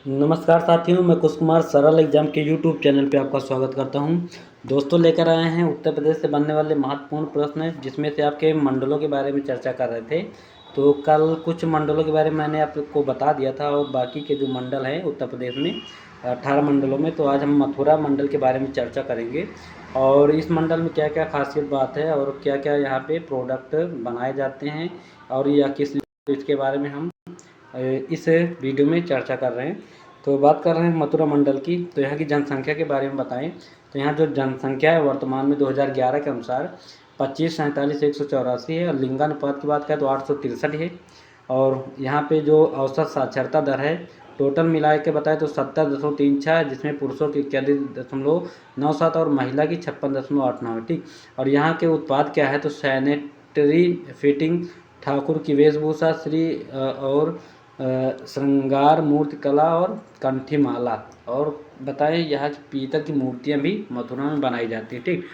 नमस्कार साथियों, मैं कुश कुमार सरल एग्जाम के यूट्यूब चैनल पे आपका स्वागत करता हूं। दोस्तों, लेकर आए हैं उत्तर प्रदेश से बनने वाले महत्वपूर्ण प्रश्न, जिसमें से आपके मंडलों के बारे में चर्चा कर रहे थे। तो कल कुछ मंडलों के बारे में मैंने आपको बता दिया था, और बाकी के जो मंडल हैं उत्तर प्रदेश में 18 मंडलों में, तो आज हम मथुरा मंडल के बारे में चर्चा करेंगे। और इस मंडल में क्या क्या खासियत बात है और क्या क्या यहाँ पे प्रोडक्ट बनाए जाते हैं, और यह किस, इसके बारे में हम इस वीडियो में चर्चा कर रहे हैं। तो बात कर रहे हैं मथुरा मंडल की। तो यहाँ की जनसंख्या के बारे में बताएं तो यहाँ जो जनसंख्या है वर्तमान में 2011 के अनुसार 25,47,184 है, और लिंगानुपात की बात करें तो 863 है। और यहाँ पे जो औसत साक्षरता दर है टोटल मिला के बताएं तो 70.36 है, जिसमें पुरुषों की 41.97 और महिला की 56.89 है। ठीक। और यहाँ के उत्पाद क्या है तो सैनिटरी फिटिंग, ठाकुर की वेशभूषा, श्री और श्रृंगार मूर्तिकला और कंठीमाला। और बताएं यहाँ की पीतल की मूर्तियाँ भी मथुरा में बनाई जाती हैं। ठीक।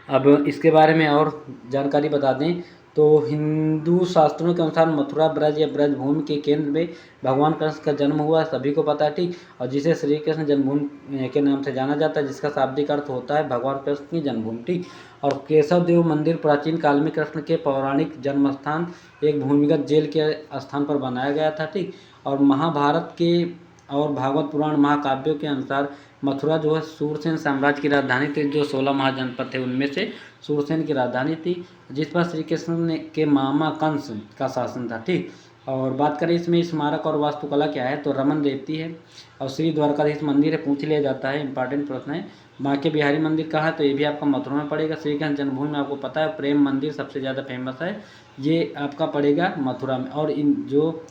अब इसके बारे में और जानकारी बता दें तो हिंदू शास्त्रों के अनुसार मथुरा ब्रज या ब्रज भूमि के केंद्र में भगवान कृष्ण का जन्म हुआ, सभी को पता है। ठीक। और जिसे श्री कृष्ण जन्मभूमि के नाम से जाना जाता है, जिसका शाब्दिक अर्थ होता है भगवान कृष्ण की जन्मभूमि। ठीक। और केशव देव मंदिर प्राचीन काल में कृष्ण के पौराणिक जन्म स्थान एक भूमिगत जेल के स्थान पर बनाया गया था। ठीक। और महाभारत के और भागवत पुराण महाकाव्यों के अनुसार मथुरा जो है सूरसेन साम्राज्य की राजधानी थी। जो 16 महाजनपद थे उनमें से सूरसेन की राजधानी थी, जिस पर श्री कृष्ण ने के मामा कंस का शासन था। ठीक। और बात करें इसमें स्मारक और वास्तुकला क्या है तो रमन रेती है, और श्री द्वारकाधीश मंदिर है, पूछ लिया जाता है, इंपॉर्टेंट प्रश्न है। बांके बिहारी मंदिर कहाँ है तो ये भी आपका मथुरा में पड़ेगा। श्री कृष्ण जन्मभूमि में आपको पता है प्रेम मंदिर सबसे ज़्यादा फेमस है, ये आपका पड़ेगा मथुरा में। और इन जो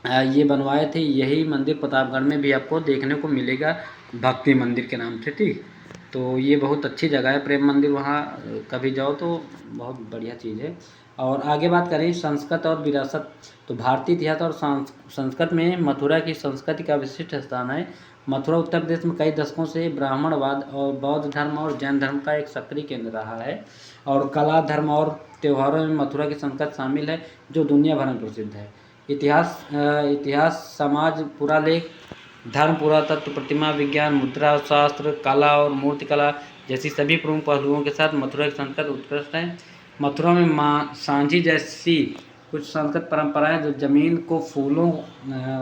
ये बनवाए थे यही मंदिर प्रतापगढ़ में भी आपको देखने को मिलेगा, भक्ति मंदिर के नाम से। ठीक। तो ये बहुत अच्छी जगह है प्रेम मंदिर, वहाँ कभी जाओ तो बहुत बढ़िया चीज़ है। और आगे बात करें संस्कृत और विरासत, तो भारतीय इतिहास और संस्कृत में मथुरा की संस्कृति का विशिष्ट स्थान है। मथुरा उत्तर प्रदेश में कई दशकों से ब्राह्मणवाद और बौद्ध धर्म और जैन धर्म का एक सक्रिय केंद्र रहा है। और कला, धर्म और त्योहारों में मथुरा की संस्कृति शामिल है, जो दुनिया भर में प्रसिद्ध है। इतिहास, समाज, पुरालेख, धर्म, पुरातत्व, प्रतिमा विज्ञान, मुद्रा शास्त्र, कला और मूर्तिकला जैसी सभी प्रमुख पहलुओं के साथ मथुरा की संस्कृति उत्कृष्ट है। मथुरा में माँ सांझी जैसी कुछ संस्कृत परंपराएं, जो जमीन को फूलों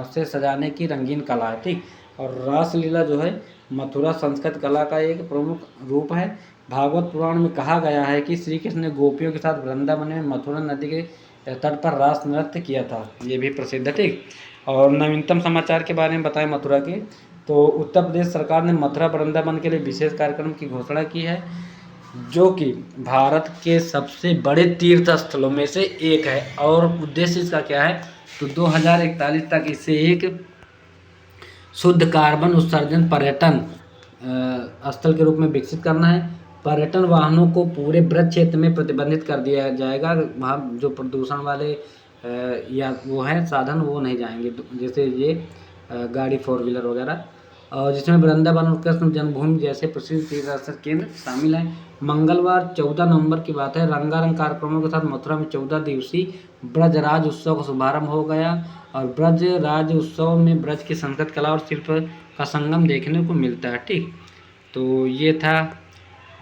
से सजाने की रंगीन कला है। ठीक। और रासलीला जो है मथुरा संस्कृत कला का एक प्रमुख रूप है। भागवत पुराण में कहा गया है कि श्री कृष्ण ने गोपियों के साथ वृंदावन में मथुरा नदी के तट पर रास नृत्य किया था, ये भी प्रसिद्ध है। ठीक। और नवीनतम समाचार के बारे में बताएं मथुरा के, तो उत्तर प्रदेश सरकार ने मथुरा वृंदावन के लिए विशेष कार्यक्रम की घोषणा की है, जो कि भारत के सबसे बड़े तीर्थ स्थलों में से एक है। और उद्देश्य इसका क्या है तो 2041 तक इसे एक शुद्ध कार्बन उत्सर्जन पर्यटन स्थल के रूप में विकसित करना है। पर्यटन वाहनों को पूरे ब्रज क्षेत्र में प्रतिबंधित कर दिया जाएगा, वहाँ जो प्रदूषण वाले या वो हैं साधन वो नहीं जाएंगे, जैसे ये गाड़ी 4 व्हीलर वगैरह। और जिसमें वृंदावन और कृष्ण जन्मभूमि जैसे प्रसिद्ध तीर्थ केंद्र शामिल हैं। मंगलवार 14 नवंबर की बात है, रंगारंग कार्यक्रमों के साथ मथुरा में 14 दिवसीय ब्रजराज उत्सव का शुभारंभ हो गया। और ब्रजराज उत्सव में ब्रज की संस्कृत कला और शिल्प का संगम देखने को मिलता है। ठीक। तो ये था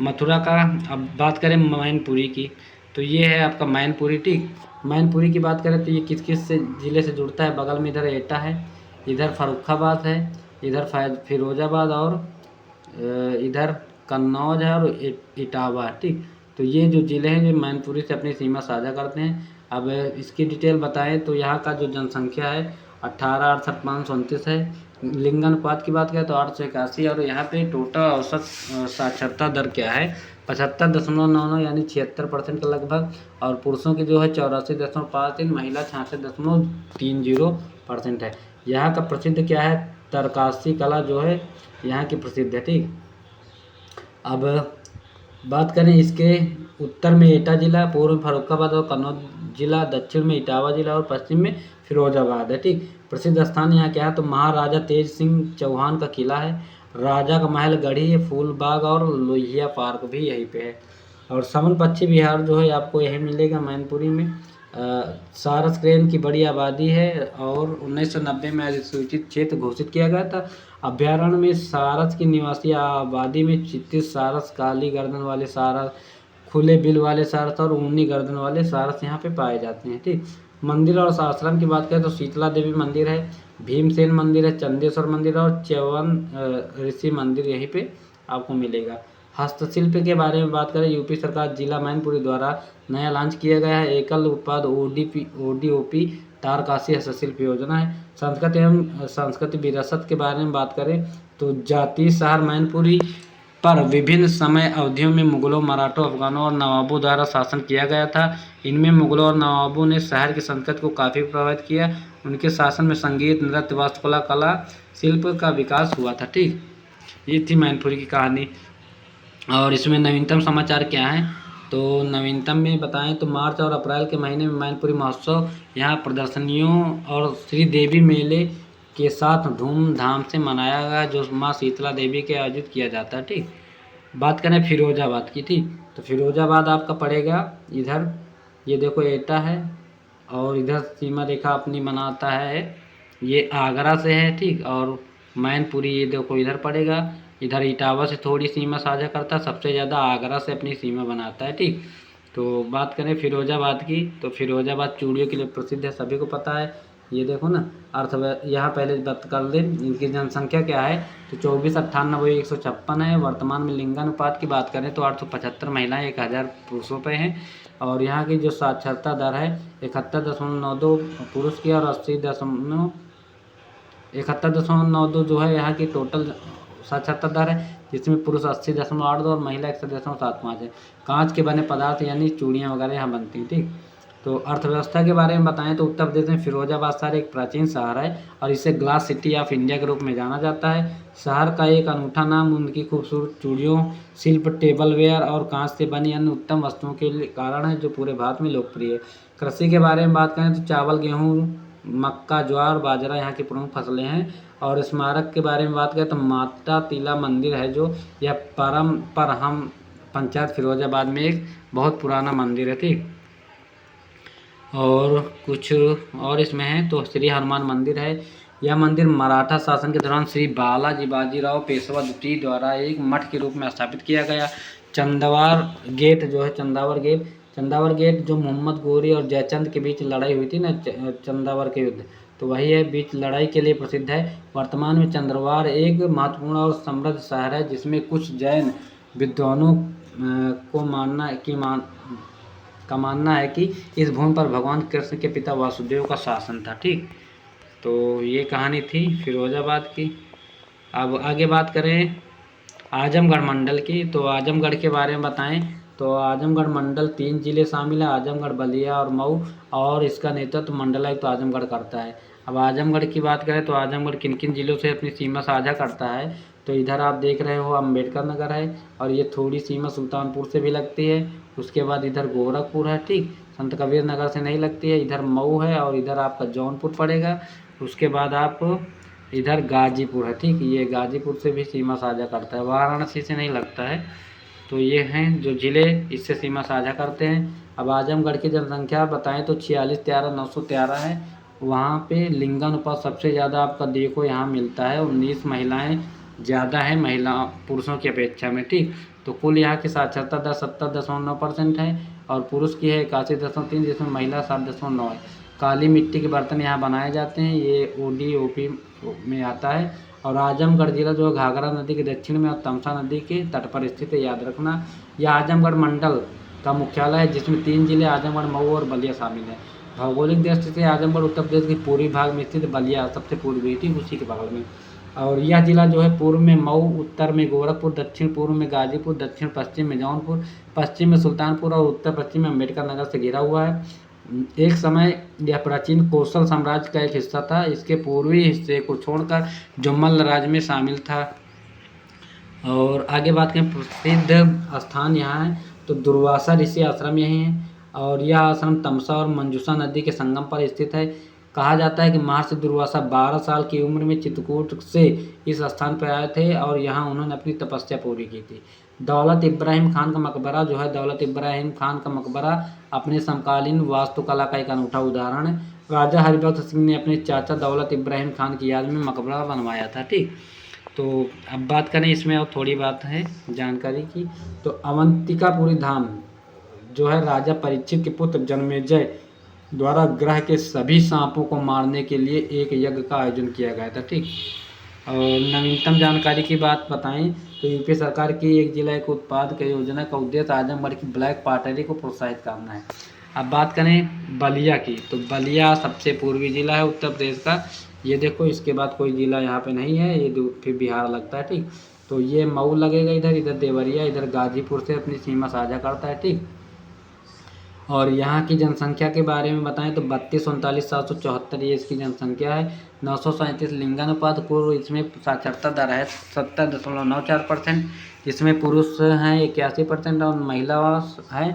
मथुरा का। अब बात करें मैनपुरी की, तो ये है आपका मैनपुरी। ठीक। मैनपुरी की बात करें तो ये किस किस से ज़िले से जुड़ता है, बगल में इधर एटा है, इधर फर्रुखाबाद है, इधर फिरोजाबाद, और इधर कन्नौज है, और इटावा। ठीक। तो ये जो ज़िले हैं ये मैनपुरी से अपनी सीमा साझा करते हैं। अब इसकी डिटेल बताएं तो यहाँ का जो जनसंख्या है 18,68,529 है। लिंगानुपात की बात करें तो 881। और यहाँ पे टोटल औसत साक्षरता दर क्या है 75.99 यानी 76% के लगभग। और पुरुषों की जो है 84.53, महिला 66.30% है। यहाँ का प्रसिद्ध क्या है तरकासी कला जो है यहाँ की प्रसिद्ध है। ठीक। अब बात करें इसके उत्तर में एटा जिला, पूर्व में फर्रुखाबाद और कन्नौज जिला, दक्षिण में इटावा जिला और पश्चिम में फिरोजाबाद है। ठीक। प्रसिद्ध स्थान यहाँ क्या है तो महाराजा तेज सिंह चौहान का किला है, राजा का महल गढ़ी है, फूलबाग और लोहिया पार्क भी यहीं पे है। और समन पश्चिम बिहार जो है आपको यही मिलेगा मैनपुरी में। सारस क्रेन की बड़ी आबादी है और 1990 में अधिसूचित क्षेत्र घोषित किया गया था। अभ्यारण्य में सारस की निवासी आबादी में चित्तित सारस, काली गर्दन वाले सारस, खुले बिल वाले सारस और ऊनी गर्दन वाले सारस यहाँ पे पाए जाते हैं। ठीक, मंदिर और आश्रम की बात करें तो शीतला देवी मंदिर है, भीमसेन मंदिर है, चंदेश्वर मंदिर और च्यवन ऋषि मंदिर यहीं पे आपको मिलेगा। हस्तशिल्प के बारे में बात करें, यूपी सरकार जिला मैनपुरी द्वारा नया लॉन्च किया गया है एकल उत्पाद ODOP तारकासी हस्तशिल्प योजना है। संस्कृति एवं सांस्कृतिक विरासत के बारे में बात करें तो जातीय शहर मैनपुरी पर विभिन्न समय अवधियों में मुगलों, मराठों, अफगानों और नवाबों द्वारा शासन किया गया था। इनमें मुगलों और नवाबों ने शहर की संस्कृति को काफ़ी प्रभावित किया। उनके शासन में संगीत, नृत्य, वास्तुकला, कला, शिल्प का विकास हुआ था। ठीक, ये थी मैनपुरी की कहानी। और इसमें नवीनतम समाचार क्या है तो नवीनतम में बताएं तो मार्च और अप्रैल के महीने में मैनपुरी महोत्सव यहाँ प्रदर्शनियों और श्रीदेवी मेले के साथ धूमधाम से मनाया गया, जो माँ शीतला देवी के आयोजित किया जाता है। ठीक, बात करें फिरोजाबाद की। ठीक, तो फिरोजाबाद आपका पड़ेगा इधर, ये देखो एटा है और इधर सीमा रेखा अपनी बनाता है, ये आगरा से है। ठीक, और मैनपुरी ये देखो इधर पड़ेगा, इधर इटावा से थोड़ी सीमा साझा करता है, सबसे ज़्यादा आगरा से अपनी सीमा बनाता है। ठीक, तो बात करें फिरोजाबाद की तो फिरोजाबाद चूड़ियों के लिए प्रसिद्ध है, सभी को पता है। ये देखो ना यहाँ पहले बात कर लें, इनकी जनसंख्या क्या है तो 24,98,156 है। वर्तमान में लिंगानुपात की बात करें तो 875 महिलाएं 1000 पुरुषों पे हैं। और यहाँ की जो साक्षरता दर है 71.92 पुरुष की और 71.92 जो है यहाँ की टोटल साक्षरता दर है, जिसमें पुरुष 80.82 और महिला 61.75 है। कांच के बने पदार्थ यानी चूड़ियाँ वगैरह यहाँ बनती हैं। ठीक, तो अर्थव्यवस्था के बारे में बताएं तो उत्तर प्रदेश में फिरोजाबाद शहर एक प्राचीन शहर है और इसे ग्लास सिटी ऑफ इंडिया के रूप में जाना जाता है। शहर का एक अनूठा नाम उनकी खूबसूरत चूड़ियों, शिल्प, टेबलवेयर और कांच से बनी अन्य उत्तम वस्तुओं के कारण है, जो पूरे भारत में लोकप्रिय है। कृषि के बारे में बात करें तो चावल, गेहूँ, मक्का, ज्वार, बाजरा यहाँ की प्रमुख फसलें हैं। और स्मारक के बारे में बात करें तो माता तिला मंदिर है, जो यह परम पंचायत फिरोजाबाद में एक बहुत पुराना मंदिर है। ठीक, और कुछ और इसमें है तो श्री हनुमान मंदिर है। यह मंदिर मराठा शासन के दौरान श्री बालाजी बाजीराव पेशवा द्वितीय द्वारा एक मठ के रूप में स्थापित किया गया। चंदावर गेट जो है, चंदावर गेट जो मोहम्मद गोरी और जयचंद के बीच लड़ाई हुई थी ना, चंदावर के युद्ध, तो वही है, बीच लड़ाई के लिए प्रसिद्ध है। वर्तमान में चंद्रवार एक महत्वपूर्ण और समृद्ध शहर है, जिसमें कुछ जैन विद्वानों का मानना है कि इस भूमि पर भगवान कृष्ण के पिता वासुदेव का शासन था। ठीक, तो ये कहानी थी फिरोजाबाद की। अब आगे बात करें आजमगढ़ मंडल की, तो आजमगढ़ के बारे में बताएं तो आजमगढ़ मंडल 3 जिले शामिल है, आजमगढ़, बलिया और मऊ, और इसका नेतृत्व मंडलायुक्त आजमगढ़ करता है। अब आजमगढ़ की बात करें तो आजमगढ़ किन किन जिलों से अपनी सीमा साझा करता है तो इधर आप देख रहे हो अम्बेडकर नगर है, और ये थोड़ी सीमा सुल्तानपुर से भी लगती है। उसके बाद इधर गोरखपुर है। ठीक, संत कबीर नगर से नहीं लगती है। इधर मऊ है और इधर आपका जौनपुर पड़ेगा। उसके बाद आप इधर गाजीपुर है। ठीक, ये गाजीपुर से भी सीमा साझा करता है, वाराणसी से नहीं लगता है। तो ये हैं जो ज़िले इससे सीमा साझा करते हैं। अब आजमगढ़ की जनसंख्या बताएं तो 46,13,913 है। वहाँ पे लिंगानुपात सबसे ज़्यादा आपका देखो यहाँ मिलता है, 19 महिलाएँ ज़्यादा है महिला पुरुषों की अपेक्षा में। ठीक, तो कुल यहाँ की साक्षरता दर 70.9% है और पुरुष की है 81.3, जिसमें महिला 7.9 है। काली मिट्टी के बर्तन यहाँ बनाए जाते हैं, ये ODOP में आता है। और आजमगढ़ जिला जो घाघरा नदी के दक्षिण में और तमसा नदी के तट पर स्थित है, याद रखना। यह आजमगढ़ मंडल का मुख्यालय है, जिसमें 3 जिले आजमगढ़, मऊ और बलिया शामिल हैं। भौगोलिक दृष्टि से आजमगढ़ उत्तर प्रदेश के पूर्वी भाग में स्थित, बलिया सबसे पूर्वी थी उसी के बगल में। और यह जिला जो है पूर्व में मऊ, उत्तर में गोरखपुर, दक्षिण पूर्व में गाजीपुर, दक्षिण पश्चिम में जौनपुर, पश्चिम में सुल्तानपुर और उत्तर पश्चिम में अम्बेडकर नगर से घिरा हुआ है। एक समय यह प्राचीन कोसल साम्राज्य का एक हिस्सा था। इसके पूर्वी हिस्से को छोड़कर जो मल्ल राज्य में शामिल था। और आगे बात करें प्रसिद्ध स्थान यहाँ है तो दुर्वासा ऋषि आश्रम यही है, और यह आश्रम तमसा और मंजूषा नदी के संगम पर स्थित है। कहा जाता है कि महर्षि दुर्वासा 12 साल की उम्र में चित्रकूट से इस स्थान पर आए थे और यहाँ उन्होंने अपनी तपस्या पूरी की थी। दौलत इब्राहिम खान का मकबरा जो है, दौलत इब्राहिम खान का मकबरा अपने समकालीन वास्तुकला का एक अनूठा उदाहरण है। राजा हरिभक्त सिंह ने अपने चाचा दौलत इब्राहिम खान की याद में मकबरा बनवाया था। ठीक, तो अब बात करें इसमें और थोड़ी बात है जानकारी की। तो अवंतिकापुरी धाम जो है राजा परीक्षित के पुत्र जन्मेजय द्वारा ग्रह के सभी सांपों को मारने के लिए एक यज्ञ का आयोजन किया गया था। ठीक, और नवीनतम जानकारी की बात बताएं तो यूपी सरकार की एक जिला एक उत्पाद की योजना का उद्देश्य आजमगढ़ की ब्लैक पॉटरी को प्रोत्साहित करना है। अब बात करें बलिया की, तो बलिया सबसे पूर्वी जिला है उत्तर प्रदेश का। ये देखो, इसके बाद कोई जिला यहाँ पे नहीं है, ये फिर बिहार लगता है। ठीक, तो ये मऊ लगेगा इधर, इधर देवरिया, इधर गाजीपुर से अपनी सीमा साझा करता है। ठीक, और यहाँ की जनसंख्या के बारे में बताएं तो 32,39,774 ये इसकी जनसंख्या है। 937 लिंगानुपात, कुल इसमें साक्षरता दर है 70.94%। इसमें पुरुष हैं 81% और महिला है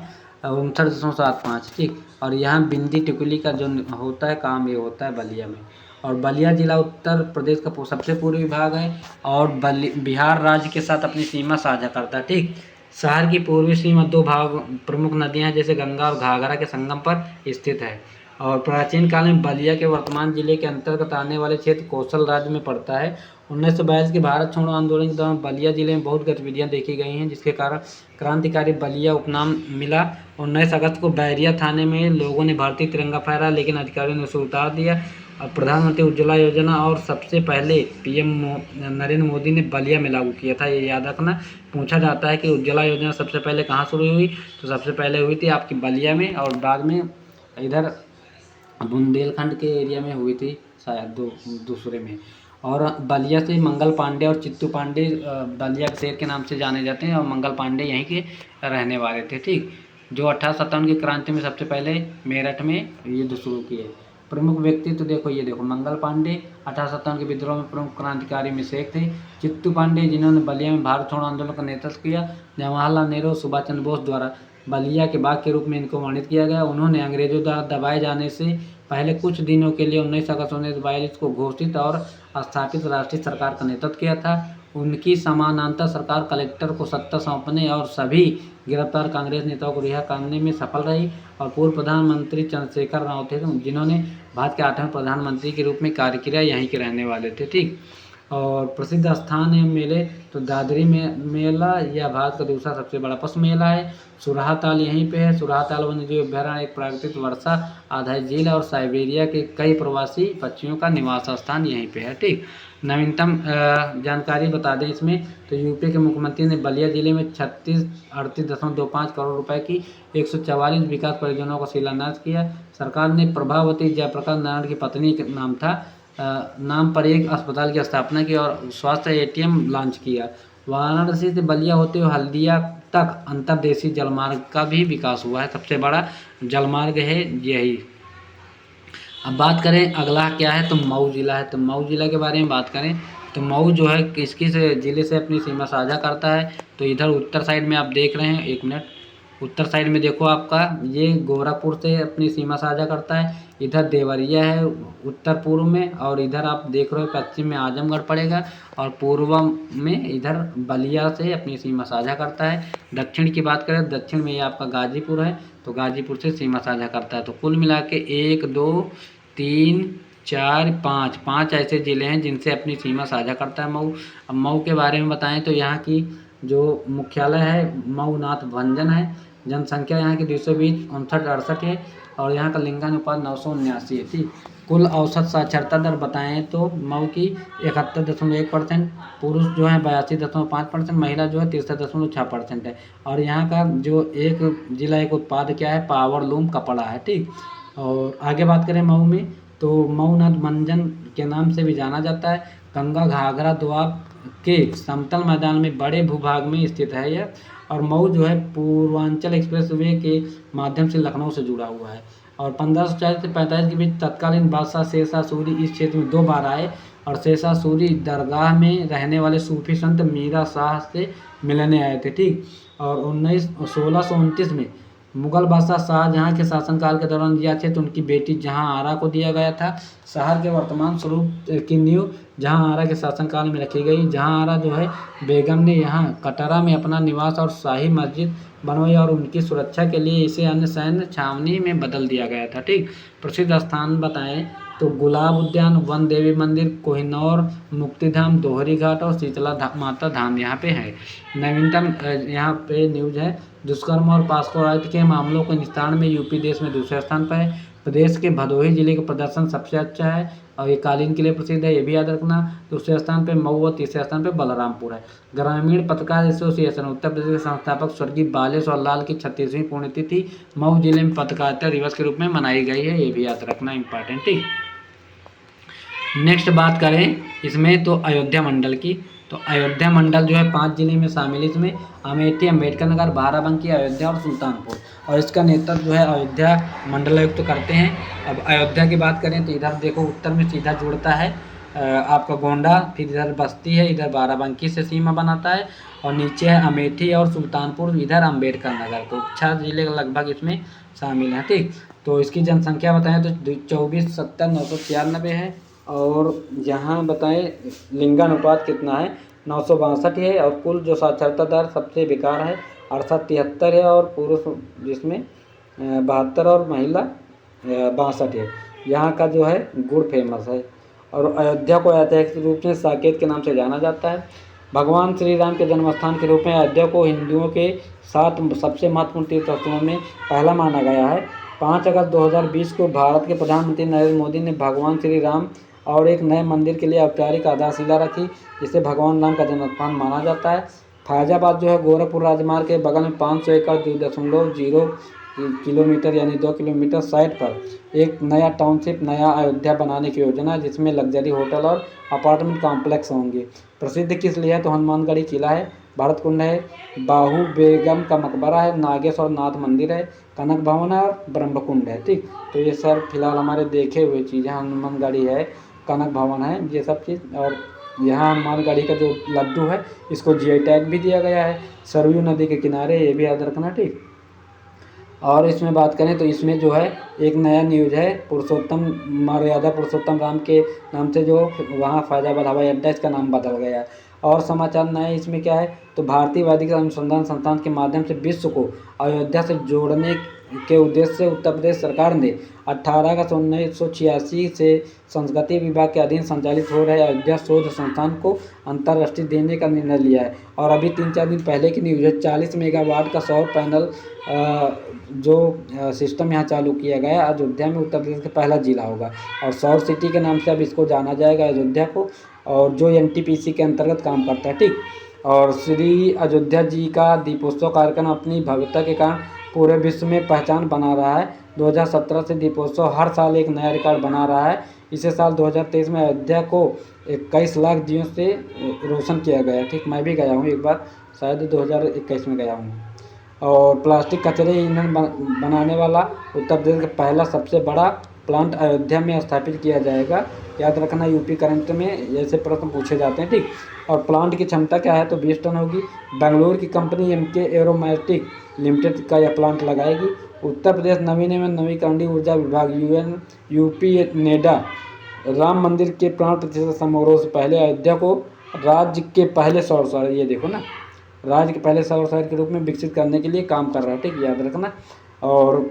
59.75। ठीक, और यहाँ बिंदी टिकुली का जो होता है काम, ये होता है बलिया में। और बलिया जिला उत्तर प्रदेश का सबसे पूर्वी भाग है और बिहार राज्य के साथ अपनी सीमा साझा करता है। ठीक, शहर की पूर्वी सीमा दो भाग प्रमुख नदियां जैसे गंगा और घाघरा के संगम पर स्थित है। और प्राचीन काल में बलिया के वर्तमान जिले के अंतर्गत आने वाले क्षेत्र कौशल राज्य में पड़ता है। 1922 के भारत छोड़ो आंदोलन के दौरान बलिया जिले में बहुत गतिविधियां देखी गई हैं, जिसके कारण क्रांतिकारी बलिया उपनाम मिला। 19 अगस्त को बैरिया थाने में लोगों ने भारतीय तिरंगा फहराया, लेकिन अधिकारियों ने उसे उतार दिया। और प्रधानमंत्री उज्ज्वला योजना और सबसे पहले पीएम नरेंद्र मोदी ने बलिया में लागू किया था, ये याद रखना। पूछा जाता है कि उज्ज्वला योजना सबसे पहले कहाँ शुरू हुई, तो सबसे पहले हुई थी आपकी बलिया में, और बाद में इधर बुंदेलखंड के एरिया में हुई थी शायद दूसरे में। और बलिया से मंगल पांडे और चित्तू पांडे बलिया के शेर के नाम से जाने जाते हैं, और मंगल पांडे यहीं के रहने वाले थे। ठीक, जो 1857 की क्रांति में सबसे पहले मेरठ में युद्ध शुरू किए। प्रमुख व्यक्ति तो देखो, ये देखो मंगल पांडे 1857 के विद्रोह में प्रमुख क्रांतिकारी में से एक थे। चित्तू पांडे जिन्होंने बलिया में भारत छोड़ो आंदोलन का नेतृत्व किया। जवाहरलाल नेहरू और सुभाष चंद्र बोस द्वारा बलिया के बाग के रूप में इनको वर्णित किया गया। उन्होंने अंग्रेजों द्वारा दबाए जाने से पहले कुछ दिनों के लिए 19 अगस्त 1942 को घोषित और स्थापित राष्ट्रीय सरकार का नेतृत्व किया था। उनकी समानांतर सरकार कलेक्टर को सत्ता सौंपने और सभी गिरफ्तार कांग्रेस नेताओं को रिहा करने में सफल रही। और पूर्व प्रधानमंत्री चंद्रशेखर राव थे जिन्होंने भारत के 8वें प्रधानमंत्री के रूप में कार्य किया, यहीं के रहने वाले थे। ठीक, और प्रसिद्ध स्थान है मेले तो दादरी में मेला, यह भारत का दूसरा सबसे बड़ा पशु मेला है। सुराहताल यहीं पे है। सुराहताल वन्यजीव अभ्यारण्य एक प्राकृतिक वर्षा आधारित झील और साइबेरिया के कई प्रवासी पक्षियों का निवास स्थान यहीं पे है। ठीक, नवीनतम जानकारी बता दें इसमें तो यूपी के मुख्यमंत्री ने बलिया जिले में 38.25 करोड़ रुपए की 144 विकास परियोजनाओं का शिलान्यास किया। सरकार ने प्रभावती जयप्रकाश नारायण की पत्नी के नाम पर एक अस्पताल की स्थापना की और स्वास्थ्य एटीएम लॉन्च किया। वाराणसी से बलिया होते हुए हल्दिया तक अंतर्देशीय जलमार्ग का भी विकास हुआ है, सबसे बड़ा जलमार्ग है यही। अब बात करें अगला क्या है तो मऊ जिला है। तो मऊ जिला के बारे में बात करें तो मऊ जो है किस जिले से अपनी सीमा साझा करता है, तो इधर उत्तर साइड में आप देख रहे हैं, एक मिनट, उत्तर साइड में देखो आपका ये गोरखपुर से अपनी सीमा साझा करता है। इधर देवरिया है उत्तर पूर्व में, और इधर आप देख रहे हो पश्चिम में आजमगढ़ पड़ेगा, और पूर्व में इधर बलिया से अपनी सीमा साझा करता है। दक्षिण की बात करें दक्षिण में ये आपका गाजीपुर है, तो गाजीपुर से सीमा साझा करता है। तो कुल मिला के 1 2 3 4 5 ऐसे ज़िले हैं जिनसे अपनी सीमा साझा करता है मऊ। अब मऊ के बारे में बताएं तो यहाँ की जो मुख्यालय है मऊ नाथ भंजन है। जनसंख्या यहाँ की 220 59 है, और यहाँ का लिंगानुपात 979 है। ठीक, कुल औसत साक्षरता दर बताएं तो मऊ की 71.1%, पुरुष जो है 82.5%, महिला जो है 63.6% है। और यहाँ का जो एक जिला एक उत्पाद क्या है, पावरलूम कपड़ा है। ठीक, और आगे बात करें मऊ में तो मऊ नाथ भंजन के नाम से भी जाना जाता है। गंगा घाघरा दोआब के समतल मैदान में बड़े भूभाग में स्थित है यह। और मऊ जो है पूर्वांचल एक्सप्रेसवे के माध्यम से लखनऊ से जुड़ा हुआ है। और 1540 से 45 के बीच तत्कालीन बादशाह शेरशाह सूरी इस क्षेत्र में 2 बार आए, और शेरशाह सूरी दरगाह में रहने वाले सूफी संत मीरा शाह से मिलने आए थे। ठीक, और 1629 में मुगल बादशाह शाहजहाँ के शासनकाल के दौरान दिया थे, तो उनकी बेटी जहाँ आरा को दिया गया था। शहर के वर्तमान स्वरूप की नींव जहाँ आरा के शासनकाल में रखी गई। जहाँ आरा जो है बेगम ने यहाँ कटरा में अपना निवास और शाही मस्जिद बनवाई और उनकी सुरक्षा के लिए इसे अन्य सैन्य छावनी में बदल दिया गया था। ठीक, प्रसिद्ध स्थान बताएं तो गुलाब उद्यान, वन देवी मंदिर, कोहिनूर, मुक्तिधाम, दोहरी घाट और शीतला माता धाम यहाँ पे है। नवीनतम यहाँ पे न्यूज है, दुष्कर्म और पॉक्सो एक्ट के मामलों के निस्तारण में यूपी देश में दूसरे स्थान पर है। प्रदेश के भदोही जिले का प्रदर्शन सबसे अच्छा है और ये कालीन के लिए प्रसिद्ध है, ये भी याद रखना। दूसरे स्थान पे मऊ और तीसरे स्थान पे बलरामपुर है। ग्रामीण पत्रकार एसोसिएशन उत्तर प्रदेश के संस्थापक स्वर्गीय बालेश्वर लाल की 36वीं पुण्यतिथि मऊ जिले में पत्रकारिता दिवस के रूप में मनाई गई है, ये भी याद रखना इंपॉर्टेंट। ठीक, नेक्स्ट बात करें इसमें तो अयोध्या मंडल की। तो अयोध्या मंडल जो है 5 जिले में शामिल है। इसमें अमेठी, अम्बेडकर नगर, बाराबंकी, अयोध्या और सुल्तानपुर, और इसका नेतृत्व जो है अयोध्या मंडलायुक्त करते हैं। अब अयोध्या की बात करें तो इधर देखो उत्तर में सीधा जुड़ता है आपका गोंडा, फिर इधर बस्ती है, इधर बाराबंकी से सीमा बनाता है, और नीचे है अमेठी और सुल्तानपुर, इधर अम्बेडकर नगर। तो 6 जिले लगभग इसमें शामिल हैं। ठीक, तो इसकी जनसंख्या बताएं तो 24,70,996 है, और यहाँ बताएं लिंगानुपात कितना है 962 है, और कुल जो साक्षरता दर सबसे बेकार है 68-73 है, और पुरुष जिसमें 72 और महिला 62 है। यहाँ का जो है गुड़ फेमस है, और अयोध्या को ऐतिहासिक रूप से साकेत के नाम से जाना जाता है। भगवान श्री राम के जन्मस्थान के रूप में अयोध्या को हिंदुओं के 7 सबसे महत्वपूर्ण तीर्थ स्थलों में पहला माना गया है। 5 अगस्त 2020 को भारत के प्रधानमंत्री नरेंद्र मोदी ने भगवान श्री राम और एक नए मंदिर के लिए औपचारिक आधारशिला रखी, जिसे भगवान राम का जन्मस्थान माना जाता है। फैजाबाद जो है गोरखपुर राजमार्ग के बगल में 500 एकड़ 2.0 किलोमीटर यानी 2 किलोमीटर साइट पर एक नया टाउनशिप, नया अयोध्या बनाने की योजना, जिसमें लग्जरी होटल और अपार्टमेंट कॉम्प्लेक्स होंगे। प्रसिद्ध किस लिए है तो हनुमानगढ़ी किला है, भरत कुंड है, बाहू बेगम का मकबरा है, नागेश्वर नाथ मंदिर है, कनक भवन है और ब्रह्मकुंड है। ठीक, तो ये सर फिलहाल हमारे देखे हुए चीज़ें, हनुमानगढ़ी है, कनक भवन है, ये सब चीज़। और यहाँ हनुमानगढ़ी का जो लड्डू है इसको जीआई टैग भी दिया गया है, सरयू नदी के किनारे, ये भी याद रखना। ठीक, और इसमें बात करें तो इसमें जो है एक नया न्यूज है, पुरुषोत्तम मर्यादा पुरुषोत्तम राम के नाम से जो वहाँ फैजाबाद हवाई अड्डा, इसका नाम बदल गया है। और समाचार नए इसमें क्या है तो भारतीय वैदिक अनुसंधान संस्थान के माध्यम से विश्व को अयोध्या से जोड़ने के उद्देश्य से उत्तर प्रदेश सरकार ने 18 अगस्त 1986 से संस्कृति विभाग के अधीन संचालित हो रहे अयोध्या शोध संस्थान को अंतर्राष्ट्रीय देने का निर्णय लिया है। और अभी 3-4 दिन पहले की न्यूज़ है, 40 मेगावाट का सौर पैनल जो सिस्टम यहाँ चालू किया गया है। अयोध्या में उत्तर प्रदेश का पहला जिला होगा, और सौर सिटी के नाम से अब इसको जाना जाएगा अयोध्या को, और जो एनटीपीसी के अंतर्गत काम करता है। ठीक, और श्री अयोध्या जी का दीपोत्सव कार्यक्रम अपनी भव्यता के कारण पूरे विश्व में पहचान बना रहा है। 2017 से दीपोत्सव हर साल एक नया रिकॉर्ड बना रहा है। इसे साल 2023 में अयोध्या को 21 लाख दियों से रोशन किया गया। ठीक, मैं भी गया हूँ एक बार, शायद 2021 में गया हूँ। और प्लास्टिक कचरे ईंधन बनाने वाला उत्तर प्रदेश का पहला सबसे बड़ा प्लांट अयोध्या में स्थापित किया जाएगा। याद रखना, यूपी करंट में जैसे प्रश्न पूछे जाते हैं। ठीक, और प्लांट की क्षमता क्या है तो 20 टन होगी। बेंगलुरु की कंपनी एमके एरोमैटिक लिमिटेड का यह प्लांट लगाएगी। उत्तर प्रदेश नवीन एवं नवीकरणीय ऊर्जा विभाग यूपी नेडा राम मंदिर के प्राण प्रतिष्ठा समारोह से पहले अयोध्या को राज्य के पहले सौर शहर, ये देखो ना, राज्य के पहले सौर शहर के रूप में विकसित करने के लिए काम कर रहा है। ठीक, याद रखना। और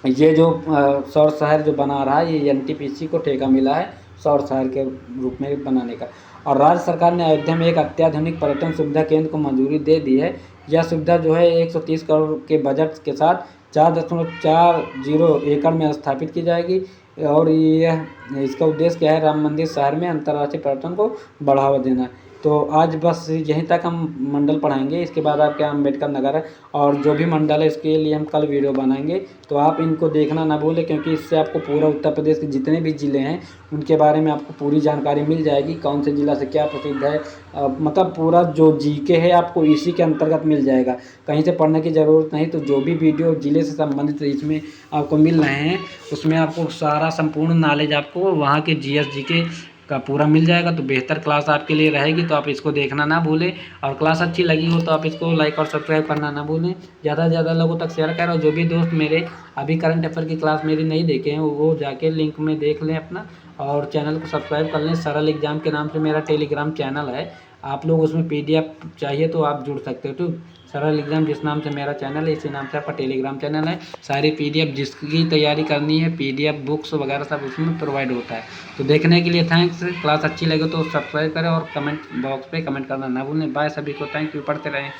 ये जो सौर शहर जो बना रहा है ये एनटीपीसी को ठेका मिला है सौर शहर के रूप में बनाने का। और राज्य सरकार ने अयोध्या में एक अत्याधुनिक पर्यटन सुविधा केंद्र को मंजूरी दे दी है। यह सुविधा जो है 130 करोड़ के बजट के साथ 4.40 एकड़ में स्थापित की जाएगी। और यह इसका उद्देश्य क्या है, राम मंदिर शहर में अंतर्राष्ट्रीय पर्यटन को बढ़ावा देना। तो आज बस यहीं तक हम मंडल पढ़ाएंगे, इसके बाद आपके यहाँ अम्बेडकर नगर है, और जो भी मंडल है इसके लिए हम कल वीडियो बनाएंगे। तो आप इनको देखना ना भूलें, क्योंकि इससे आपको पूरा उत्तर प्रदेश के जितने भी ज़िले हैं उनके बारे में आपको पूरी जानकारी मिल जाएगी, कौन से ज़िला से क्या प्रसिद्ध है। मतलब पूरा जो जीके है आपको इसी के अंतर्गत मिल जाएगा, कहीं से पढ़ने की ज़रूरत नहीं। तो जो भी वीडियो ज़िले से संबंधित इसमें आपको मिल रहे हैं उसमें आपको सारा संपूर्ण नॉलेज आपको वहाँ के जीएस जीके का पूरा मिल जाएगा। तो बेहतर क्लास आपके लिए रहेगी, तो आप इसको देखना ना भूलें। और क्लास अच्छी लगी हो तो आप इसको लाइक और सब्सक्राइब करना ना भूलें। ज़्यादा से ज़्यादा लोगों तक शेयर करें। और जो भी दोस्त मेरे अभी करंट अफेयर की क्लास मेरी नहीं देखे हैं वो जाके लिंक में देख लें अपना, और चैनल को सब्सक्राइब कर लें। सरल एग्जाम के नाम से मेरा टेलीग्राम चैनल है, आप लोग उसमें PDF चाहिए तो आप जुड़ सकते हो। तो सरल एग्जाम जिस नाम से मेरा चैनल है, इसी नाम से आपका टेलीग्राम चैनल है। सारी PDF जिसकी तैयारी करनी है, PDF बुक्स वगैरह सब उसमें प्रोवाइड होता है। तो देखने के लिए थैंक्स। क्लास अच्छी लगे तो सब्सक्राइब करें और कमेंट बॉक्स पे कमेंट करना ना भूलें। बाय सभी को, थैंक यू, पढ़ते रहें।